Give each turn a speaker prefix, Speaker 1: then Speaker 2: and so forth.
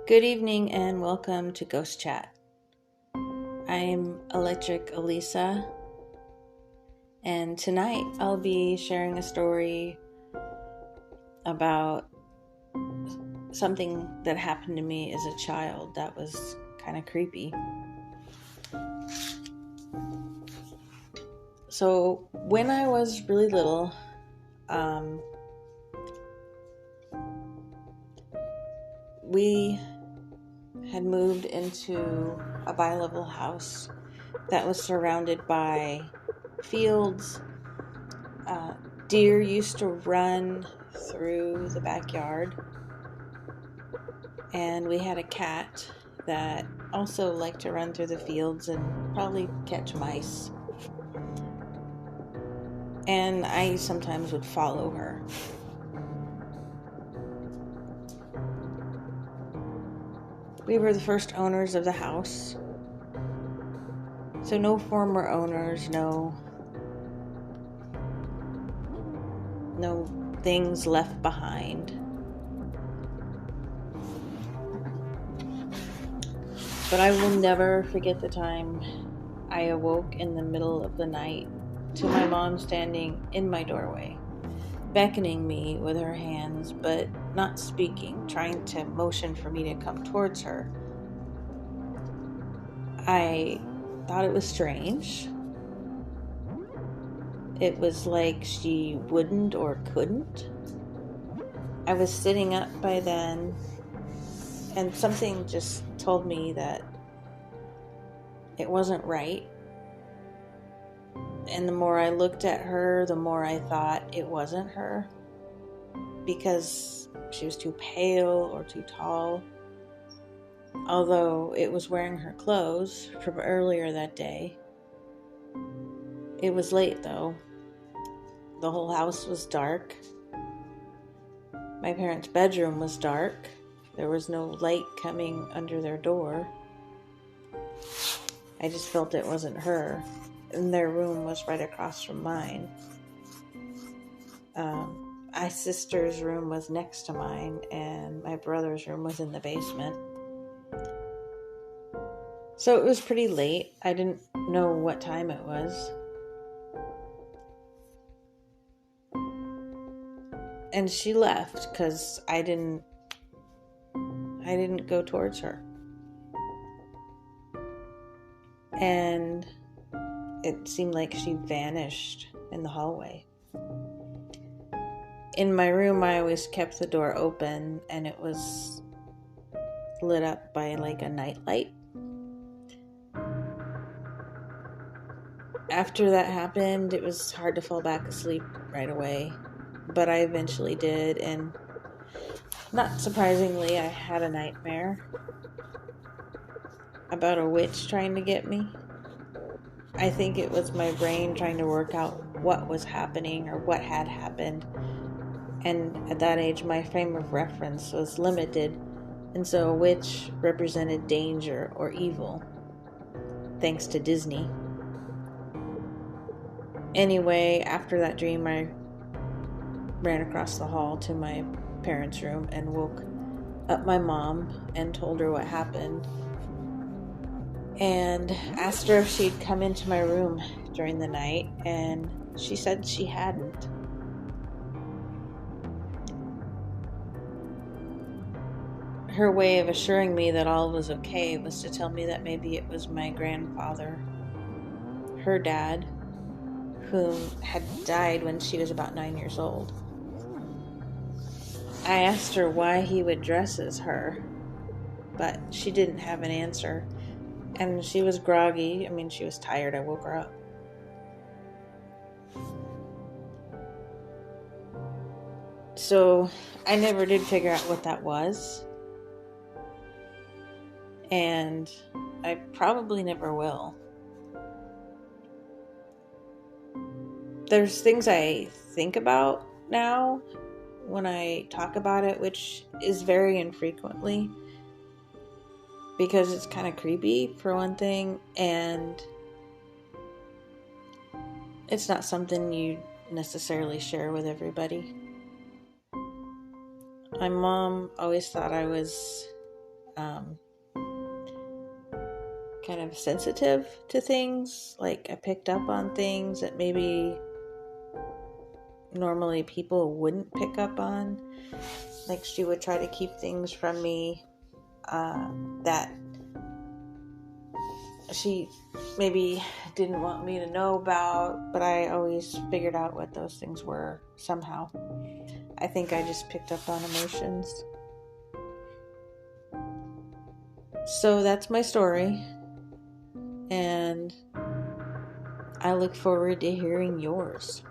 Speaker 1: Good evening and welcome to Ghost Chat. I'm Electric Elisa, and tonight I'll be sharing a story about something that happened to me as a child that was kind of creepy. So, when I was really little, we had moved into a bi-level house that was surrounded by fields. Deer used to run through the backyard, and we had a cat that also liked to run through the fields and probably catch mice. And I sometimes would follow her. We were the first owners of the house, so no former owners, no things left behind. But I will never forget the time I awoke in the middle of the night to my mom standing in my doorway, beckoning me with her hands, but not speaking, trying to motion for me to come towards her. I thought it was strange. It was like she wouldn't or couldn't. I was sitting up by then, and something just told me that it wasn't right. And the more I looked at her, the more I thought it wasn't her, because she was too pale or too tall. Although it was wearing her clothes from earlier that day. It was late though. The whole house was dark. My parents' bedroom was dark. There was no light coming under their door. I just felt it wasn't her. And their room was right across from mine. My sister's room was next to mine, and my brother's room was in the basement. So it was pretty late. I didn't know what time it was. And she left because I didn't go towards her. And it seemed like she vanished in the hallway. In my room, I always kept the door open, and it was lit up by like a nightlight. After that happened, it was hard to fall back asleep right away, but I eventually did, and not surprisingly, I had a nightmare about a witch trying to get me. I think it was my brain trying to work out what was happening or what had happened, and at that age, my frame of reference was limited, and so a witch represented danger or evil, thanks to Disney. Anyway, after that dream, I ran across the hall to my parents' room and woke up my mom and told her what happened, and asked her if she'd come into my room during the night, and she said she hadn't. Her way of assuring me that all was okay was to tell me that maybe it was my grandfather, her dad, who had died when she was about 9 years old. I asked her why he would dress as her, but she didn't have an answer, and she was groggy. She was tired. I woke her up. So I never did figure out what that was, and I probably never will. There's things I think about now when I talk about it, which is very infrequently, because it's kind of creepy for one thing, and it's not something you necessarily share with everybody. My mom always thought I was um, kind of sensitive to things. Like I picked up on things that maybe normally people wouldn't pick up on. Like she would try to keep things from me that she maybe didn't want me to know about, but I always figured out what those things were somehow. I think I just picked up on emotions. So that's my story, and I look forward to hearing yours.